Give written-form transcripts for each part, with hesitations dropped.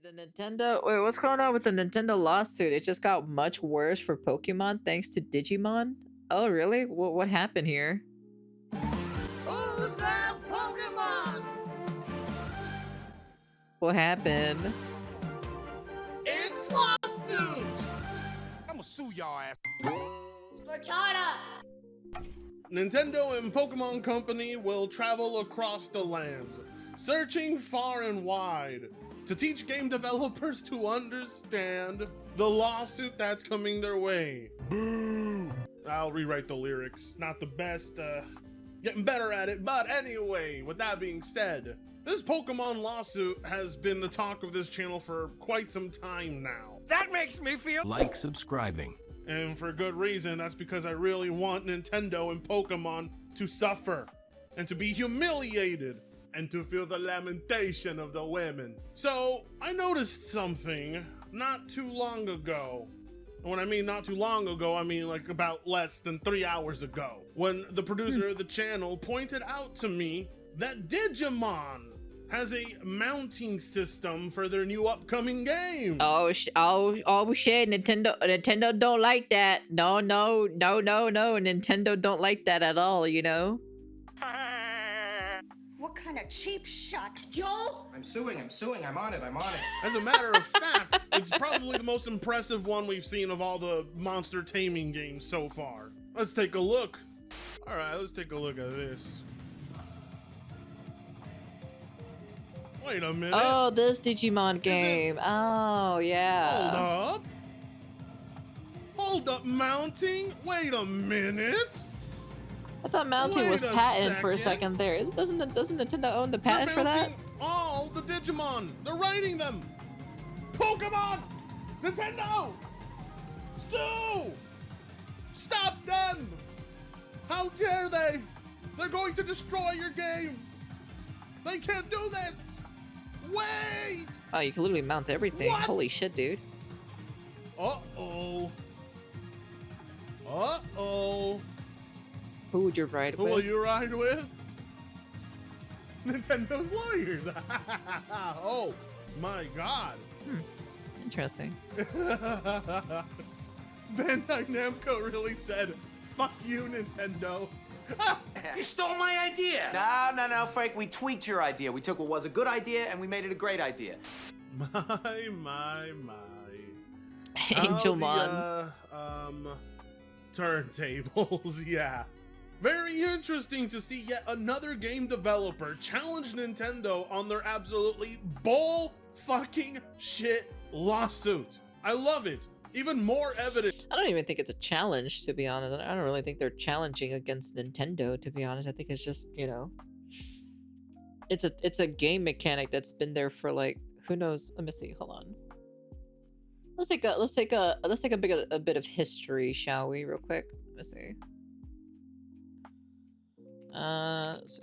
The Nintendo. Wait, what's going on with the Nintendo lawsuit? It just got much worse for Pokemon thanks to Digimon? Oh, really? What happened here? Who's that Pokemon? What happened? It's lawsuit! I'ma sue y'all ass. Cortana! Nintendo and Pokemon Company will travel across the lands, searching far and wide to teach game developers to understand the lawsuit that's coming their way. Boo! I'll rewrite the lyrics. Not the best, getting better at it. But anyway, with that being said, this Pokemon lawsuit has been the talk of this channel for quite some time now. That makes me feel like subscribing. And for good reason. That's because I really want Nintendo and Pokemon to suffer and to be humiliated and to feel the lamentation of the women. So I noticed something not too long ago. And when I mean not too long ago, I mean like about less than 3 hours ago, when the producer of the channel pointed out to me that Digimon has a mounting system for their new upcoming game. Oh shit! Nintendo don't like that. No. Nintendo don't like that at all. You know. What kind of cheap shot, Joel? I'm suing, I'm on it. As a matter of fact, it's probably the most impressive one we've seen of all the monster taming games so far. Let's take a look. All right, let's take a look at this. Wait a minute. Oh, this Digimon game. Oh, yeah. Hold up, mounting? Wait a minute. I thought mounting was patent for a second there. Doesn't Nintendo own the patent for that? All the Digimon. They're writing them. Pokemon. Nintendo. Sue. Stop them. How dare they? They're going to destroy your game. They can't do this. Wait. Oh, you can literally mount everything. What? Holy shit, dude. Uh-oh. Who would you ride Who with? will you ride with? Nintendo's lawyers. Oh my god. Interesting. Bandai Namco really said, fuck you, Nintendo. You stole my idea! No, Frank, we tweaked your idea. We took what was a good idea and we made it a great idea. My. Angelmon. Turntables, yeah. Very interesting to see yet another game developer challenge Nintendo on their absolutely bull fucking shit lawsuit. I love it. Even more evidence. I don't even think it's a challenge, to be honest. I don't really think they're challenging against Nintendo, to be honest. I think it's just, you know, it's a game mechanic that's been there for like, who knows? Let me see. Hold on. Let's take a bit of history, shall we, real quick? Let's see. Let's see.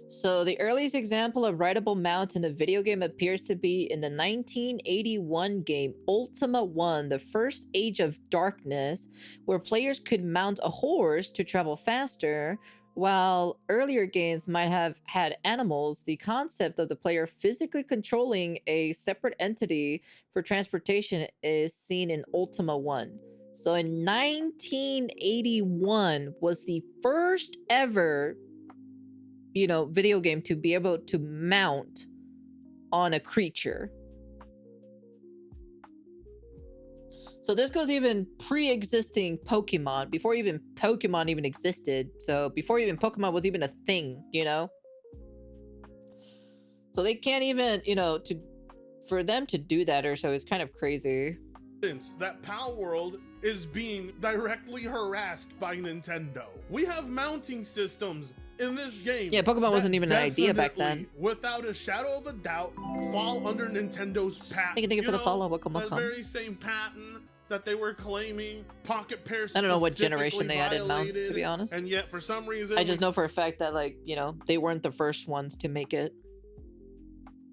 So the earliest example of rideable mounts in a video game appears to be in the 1981 game Ultima 1, The First Age of Darkness, where players could mount a horse to travel faster. While earlier games might have had animals, the concept of the player physically controlling a separate entity for transportation is seen in Ultima 1. So in 1981 was the first ever, you know, video game to be able to mount on a creature. So this goes even pre-existing Pokemon, before even Pokemon even existed. So before even Pokemon was even a thing, you know? So they can't even, you know, for them to do that or so is kind of crazy. That Pal World is being directly harassed by Nintendo. We have mounting systems in this game. Yeah, Pokemon wasn't even an idea back then. Without a shadow of a doubt, fall under Nintendo's patent. Thank you for the follow. Welcome. The very same patent that they were claiming Pocket Pair. I don't know what generation they added mounts, to be honest. And yet, for some reason, I just know for a fact that, like, you know, they weren't the first ones to make it.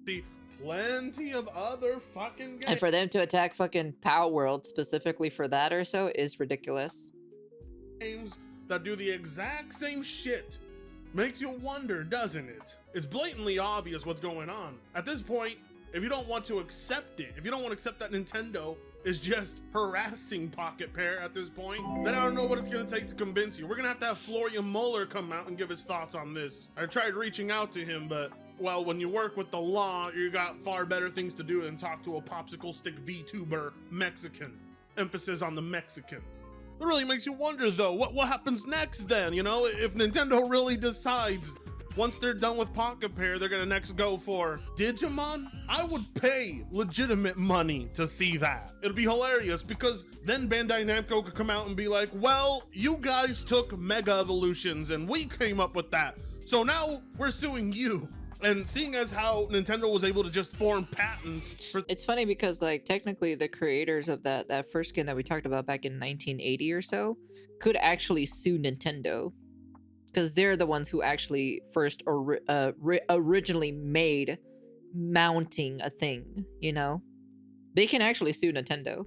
See, plenty of other fucking games. And for them to attack fucking Power World specifically for that or so is ridiculous. Games that do the exact same shit. Makes you wonder, doesn't it? It's blatantly obvious what's going on. At this point, if you don't want to accept it, if you don't want to accept that Nintendo is just harassing Pocket Pair at this point, then I don't know what it's gonna take to convince you. We're gonna have Florian Muller come out and give his thoughts on this. I tried reaching out to him, but well, when you work with the law, you got far better things to do than talk to a popsicle stick VTuber Mexican. Emphasis on the Mexican. It really makes you wonder though, what happens next then, you know? If Nintendo really decides once they're done with Pocket Pair, they're gonna next go for Digimon? I would pay legitimate money to see that. It'd be hilarious because then Bandai Namco could come out and be like, well, you guys took Mega Evolutions and we came up with that. So now we're suing you. And seeing as how Nintendo was able to just form patents for— It's funny because like technically the creators of that first game that we talked about back in 1980 or so could actually sue Nintendo because they're the ones who actually first originally made mounting a thing, you know? They can actually sue Nintendo.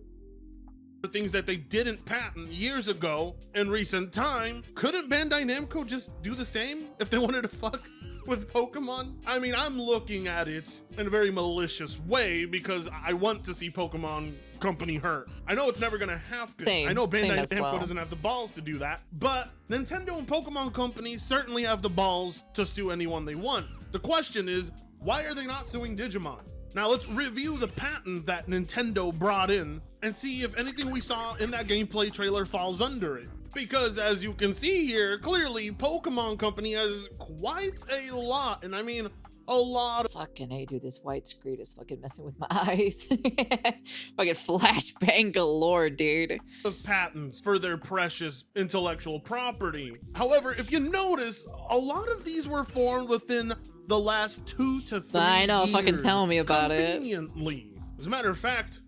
things that they didn't patent years ago in recent time. Couldn't Bandai Namco just do the same if they wanted to fuck with Pokemon? I mean, I'm looking at it in a very malicious way because I want to see Pokemon Company hurt. I know it's never gonna happen. Same, I know Bandai as Namco well. doesn't have the balls to do that, but Nintendo and Pokemon Company certainly have the balls to sue anyone they want. The question is, why are they not suing Digimon? Now let's review the patent that Nintendo brought in and see if anything we saw in that gameplay trailer falls under it. Because as you can see here, clearly Pokemon Company has quite a lot, and I mean a lot Fucking hey, dude, this white screen is fucking messing with my eyes. Fucking flashbang galore, dude. of patents for their precious intellectual property. However, if you notice, a lot of these were formed within the last 2 to 3 I know, years. fucking tell me about it. Conveniently. As a matter of fact,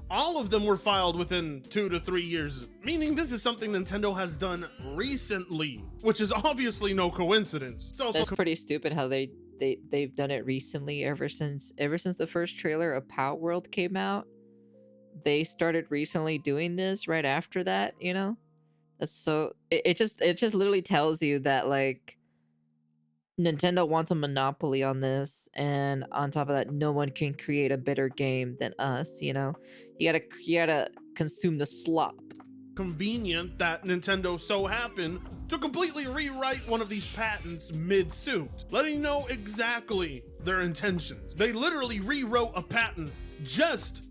all of them were filed within 2 to 3 years, meaning this is something Nintendo has done recently, which is obviously no coincidence. It's also That's pretty stupid how they've done it recently. Ever since the first trailer of Power World came out, they started recently doing this right after that, you know? That's so it just literally tells you that like Nintendo wants a monopoly on this, and on top of that, no one can create a better game than us, you know? You gotta consume the slop. convenient that Nintendo so happened to completely rewrite one of these patents mid-suit, letting you know exactly their intentions. They literally rewrote a patent just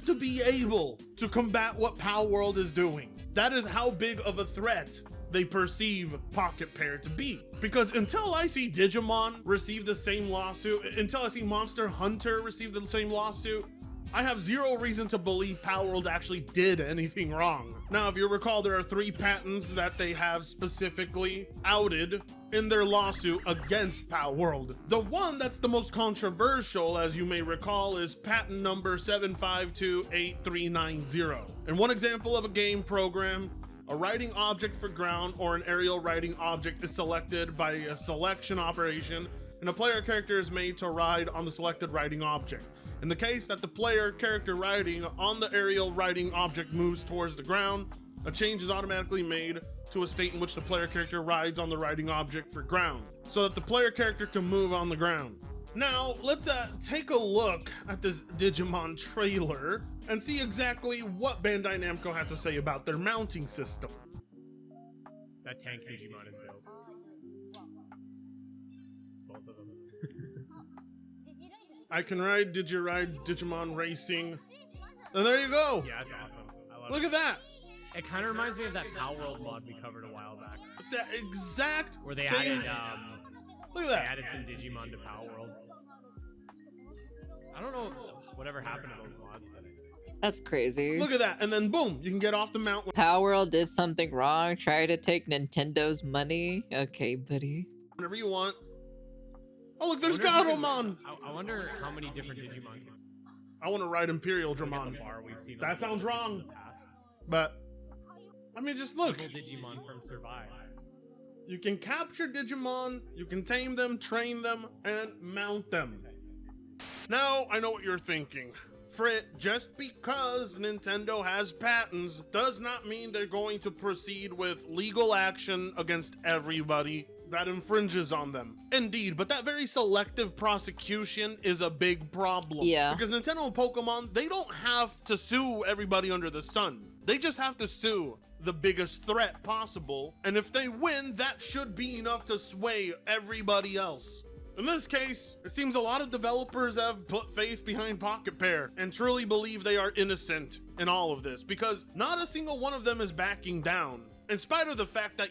to be able to combat what Power World is doing. That is how big of a threat they perceive Pocket Pair to be. Because until I see Digimon receive the same lawsuit, until I see Monster Hunter receive the same lawsuit, I have zero reason to believe Power World actually did anything wrong. Now, if you recall, there are 3 patents that they have specifically outed in their lawsuit against Power World. The one that's the most controversial, as you may recall, is patent number 7528390. In one example of a game program, a riding object for ground or an aerial riding object is selected by a selection operation, and a player character is made to ride on the selected riding object. In the case that the player character riding on the aerial riding object moves towards the ground, a change is automatically made to a state in which the player character rides on the riding object for ground, so that the player character can move on the ground. Now, let's take a look at this Digimon trailer and see exactly what Bandai Namco has to say about their mounting system. That tank Digimon is dope. Both of them. I can ride Digimon Racing. And there you go. Yeah, it's awesome. I love Look it. at that. It kind of reminds me of that Power World mod we covered a while back, It's that exact where they same. added Look at they that. added some Digimon to Power World. I don't know whatever happened to those mods. That's crazy. Look at that. And then boom, you can get off the mount Power World did something wrong, tried to take Nintendo's money. Okay, buddy. whenever you want. Oh, look, there's I wonder if we Gatomon. I wonder how many different Digimon can I want to ride Imperial look at Dramon. the bar we've seen. That on sounds the wrong. past. But, I mean, just look. Evil Digimon from Survive. You can capture Digimon, you can tame them, train them, and mount them. Now, I know what you're thinking. Frit, just because Nintendo has patents does not mean they're going to proceed with legal action against everybody that infringes on them. Indeed, but that very selective prosecution is a big problem. Yeah. Because Nintendo and Pokemon, they don't have to sue everybody under the sun. They just have to sue the biggest threat possible, and if they win, that should be enough to sway everybody else. In this case, it seems a lot of developers have put faith behind Pocket Pair and truly believe they are innocent in all of this, because not a single one of them is backing down. In spite of the fact that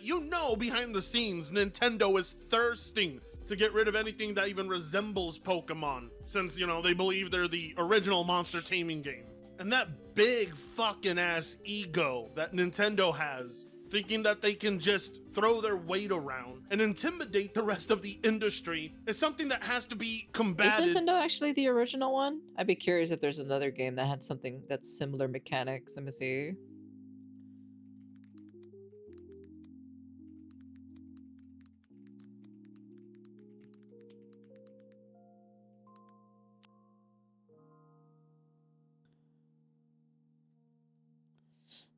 behind the scenes, Nintendo is thirsting to get rid of anything that even resembles Pokemon, since, they believe they're the original monster taming game. And that big fucking ass ego that Nintendo has, thinking that they can just throw their weight around and intimidate the rest of the industry, is something that has to be combated. Is Nintendo actually the original one? I'd be curious if there's another game that had something that's similar mechanics. Let me see.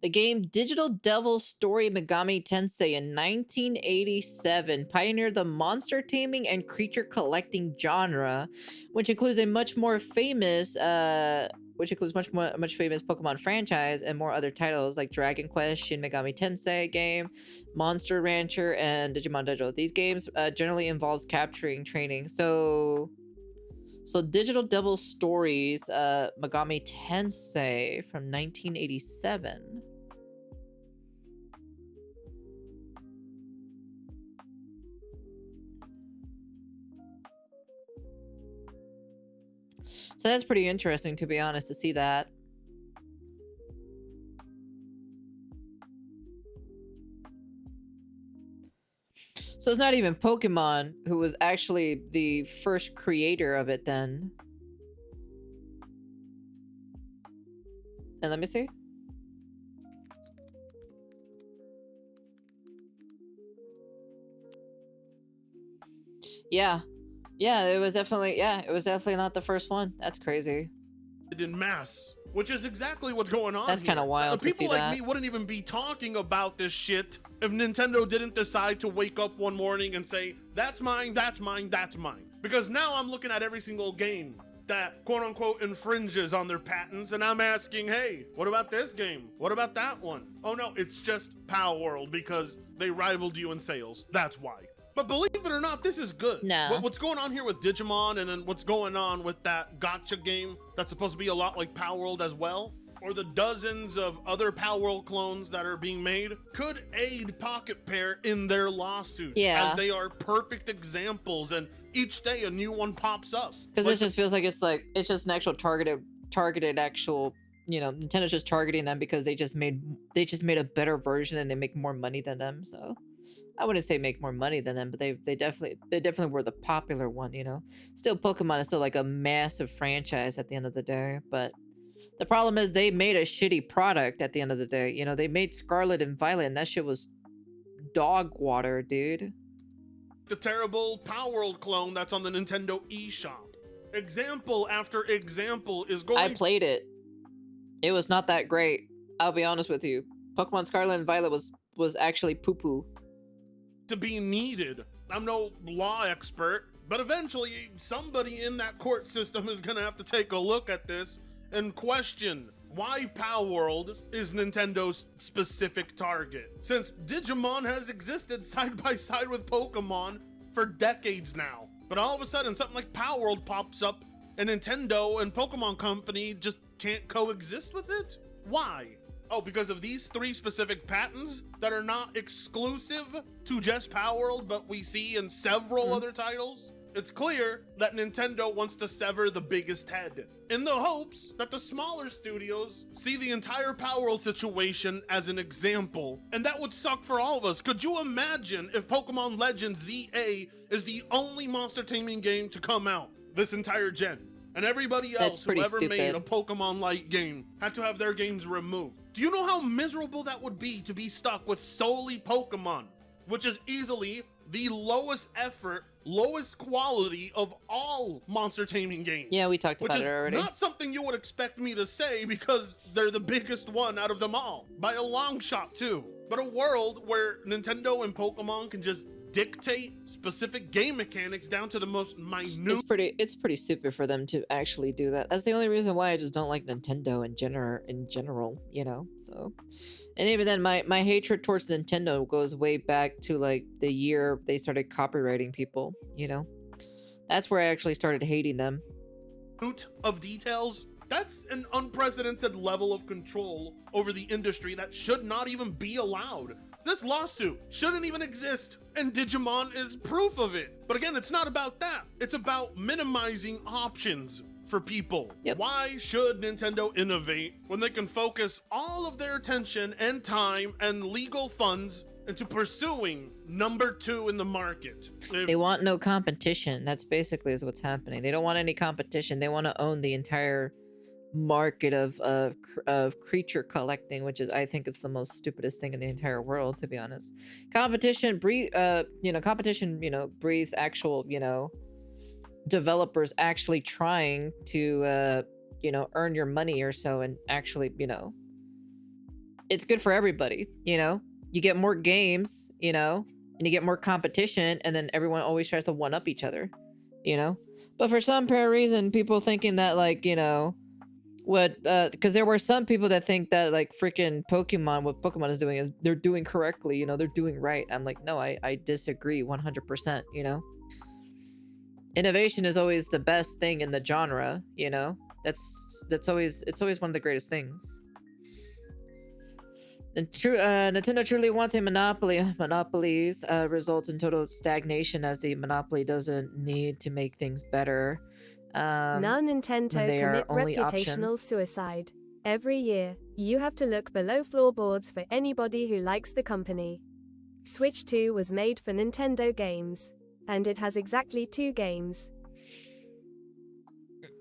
The game Digital Devil Story Megami Tensei in 1987 pioneered the monster taming and creature collecting genre, which includes a much famous Pokemon franchise and more other titles like Dragon Quest, Shin Megami Tensei game, Monster Rancher, and Digimon Digital. These games generally involves capturing training. So Digital Devil Stories Megami Tensei from 1987. So that's pretty interesting, to be honest, to see that. So it's not even Pokemon who was actually the first creator of it then. And let me see. Yeah. Yeah, it was definitely not the first one. That's crazy. In mass, which is exactly what's going on. That's kind of wild to see people like that. me wouldn't even be talking about this shit if Nintendo didn't decide to wake up one morning and say, that's mine, that's mine, that's mine. Because now I'm looking at every single game that quote unquote infringes on their patents, and I'm asking, hey, what about this game? What about that one? Oh no, it's just Power World because they rivaled you in sales. That's why. But believe it or not, this is good. No. What's going on here with Digimon, and then what's going on with that gacha game that's supposed to be a lot like Power World as well, or the dozens of other Power World clones that are being made, could aid Pocket Pair in their lawsuits. Yeah. As they are perfect examples, and each day a new one pops up. Because it just feels like it's just an actual targeted actual, Nintendo's just targeting them because they just made a better version and they make more money than them. So I wouldn't say make more money than them, but they definitely were the popular one, Still, Pokemon is still like a massive franchise at the end of the day, but the problem is they made a shitty product at the end of the day. They made Scarlet and Violet, and that shit was dog water, dude. The terrible Power World clone that's on the Nintendo eShop. Example after example is going. I played it. It was not that great. I'll be honest with you. Pokemon Scarlet and Violet was actually poo-poo. To be needed. I'm no law expert, but eventually somebody in that court system is gonna have to take a look at this and question why Power World is Nintendo's specific target, since Digimon has existed side by side with Pokemon for decades now. But all of a sudden something like Power World pops up and Nintendo and Pokemon Company just can't coexist with it? Why? Oh, because of these 3 specific patents that are not exclusive to just Power World, but we see in several other titles? It's clear that Nintendo wants to sever the biggest head, in the hopes that the smaller studios see the entire Power World situation as an example, and that would suck for all of us. Could you imagine if Pokemon Legends ZA is the only monster taming game to come out this entire gen, and everybody else who ever made a Pokemon-like game had to have their games removed? Do you know how miserable that would be to be stuck with solely Pokemon, which is easily the lowest effort, lowest quality of all monster taming games. Yeah, we talked which about is it already. not something you would expect me to say because they're the biggest one out of them all, by a long shot too. But a world where Nintendo and Pokemon can just dictate specific game mechanics down to the most minute. It's pretty stupid for them to actually do that. That's the only reason why I just don't like Nintendo in general, you know. So, and even then, my hatred towards Nintendo goes way back to like the year they started copywriting people, you know. That's where I actually started hating them. Of details. That's an unprecedented level of control over the industry that should not even be allowed. This lawsuit shouldn't even exist, and Digimon is proof of it. But again, it's not about that. It's about minimizing options for people. Yep. Why should Nintendo innovate when they can focus all of their attention and time and legal funds into pursuing number 2 in the market? They want no competition. That's basically is what's happening. They don't want any competition. They want to own the entire market of creature collecting, which is, I think, it's the most stupidest thing in the entire world, to be honest. Competition breathes actual, developers actually trying to earn your money or so, and actually, it's good for everybody. You get more games, and you get more competition, and then everyone always tries to one up each other, but for some apparent reason, people thinking that, like, because there were some people that think that, like, freaking what Pokemon is doing is they're doing correctly, they're doing right. I'm like, no, I disagree 100%. Innovation is always the best thing in the genre, it's always one of the greatest things. And Nintendo truly wants a monopoly. Monopolies results in total stagnation, as the monopoly doesn't need to make things better. Now Nintendo commit reputational options. suicide. Every year, you have to look below floorboards for anybody who likes the company. Switch 2 was made for Nintendo games, and it has exactly 2 games.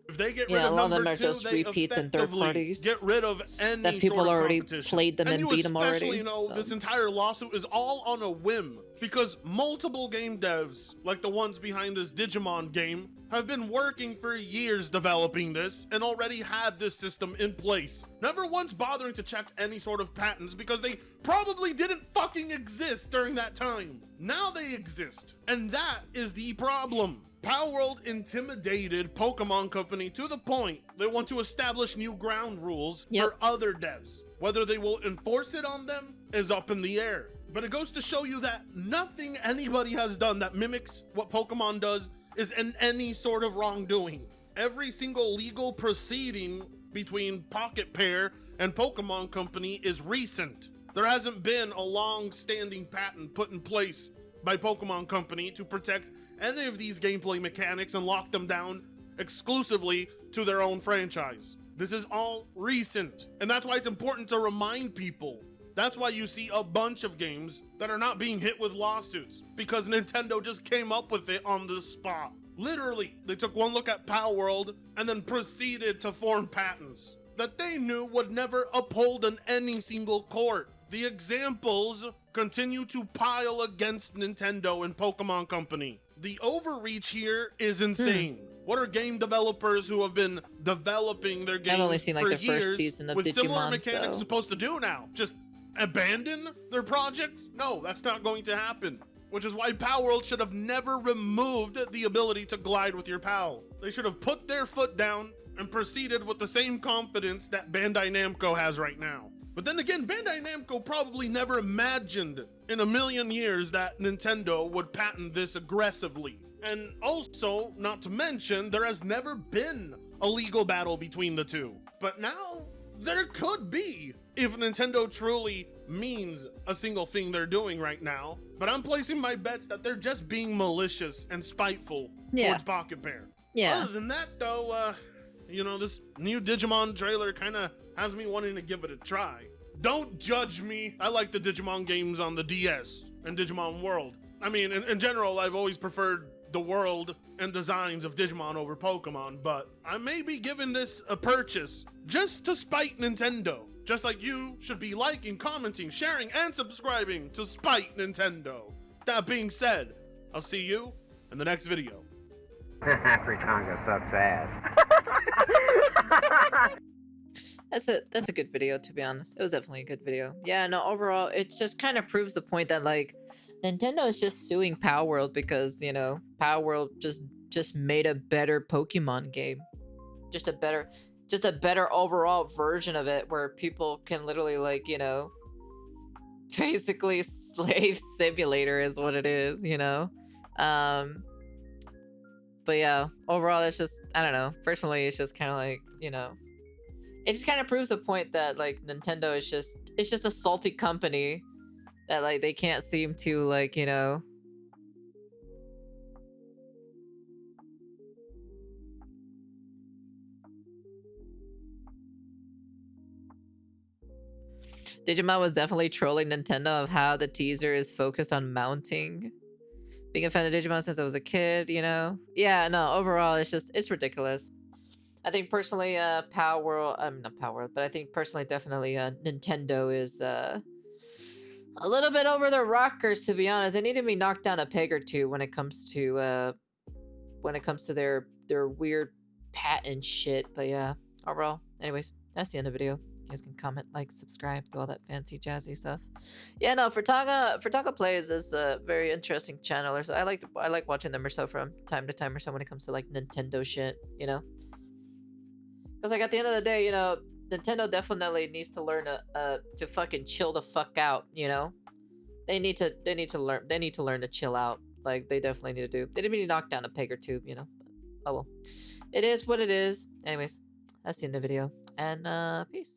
If they get rid Yeah, of a lot of number them are 2, just they repeats and third effectively parties get rid of any that people sort of already competition. played them and you beat them already, especially know so. this entire lawsuit is all on a whim, because multiple game devs, like the ones behind this Digimon game, have been working for years developing this and already had this system in place, never once bothering to check any sort of patents because they probably didn't fucking exist during that time. Now they exist, and that is the problem. Palworld intimidated Pokemon Company to the point they want to establish new ground rules for other devs. Whether they will enforce it on them is up in the air. But it goes to show you that nothing anybody has done that mimics what Pokemon does is in any sort of wrongdoing. Every single legal proceeding between Pocket Pair and Pokemon Company is recent. There hasn't been a long-standing patent put in place by Pokemon Company to protect any of these gameplay mechanics and lock them down exclusively to their own franchise. This is all recent, and that's why it's important to remind people. That's why you see a bunch of games that are not being hit with lawsuits, because Nintendo just came up with it on the spot. Literally, they took one look at Palworld and then proceeded to form patents that they knew would never uphold in any single court. The examples continue to pile against Nintendo and Pokemon Company. The overreach here is insane. What are game developers who have been developing their games I've only seen, like, for the first years season of with similar Digimon, mechanics so. supposed to do now? Just abandon their projects? No, that's not going to happen. Which is why Palworld should have never removed the ability to glide with your pal. They should have put their foot down and proceeded with the same confidence that Bandai Namco has right now. But then again, Bandai Namco probably never imagined in a million years that Nintendo would patent this aggressively. And also, not to mention, there has never been a legal battle between the two. But now, there could be, if Nintendo truly means a single thing they're doing right now. But I'm placing my bets that they're just being malicious and spiteful towards Pocket Pair. Yeah. Other than that, though, this new Digimon trailer kind of has me wanting to give it a try. Don't judge me. I like the Digimon games on the DS and Digimon World. I mean, in general, I've always preferred the world and designs of Digimon over Pokemon, but I may be giving this a purchase just to spite Nintendo. Just like you should be liking, commenting, sharing, and subscribing to spite Nintendo. That being said, I'll see you in the next video. Fritonga sucks ass. That's a good video, to be honest. It was definitely a good video. Yeah, no, overall, it just kind of proves the point that, like, Nintendo is just suing Power World because, you know, Power World just made a better Pokemon game. Just a better overall version of it where people can literally, like, you know, basically slave simulator is what it is, you know? But yeah, overall, it's just, I don't know. Personally, it's just kind of like, you know, it just kind of proves the point that, like, Nintendo is it's just a salty company that, like, they can't seem to, like, you know, Digimon was definitely trolling Nintendo of how the teaser is focused on mounting. Being a fan of Digimon since I was a kid, you know? Yeah, no, overall, it's ridiculous. I think personally, Power World, not Power World, but I think personally, definitely, Nintendo is, a little bit over the rockers, to be honest. They need to be knocked down a peg or two when it comes to their weird patent shit. But yeah, overall, anyways, that's the end of the video. You guys can comment, like, subscribe, do all that fancy jazzy stuff. Yeah, no, Fritonga Plays is a very interesting channel. I like watching them or so from time to time or so when it comes to, like, Nintendo shit, you know? Because, like, at the end of the day, you know, Nintendo definitely needs to learn to fucking chill the fuck out, you know? They need to learn to chill out. Like, they definitely need to do. They didn't need to knock down a peg or two, you know? Oh well. It is what it is. Anyways, that's the end of the video. And peace.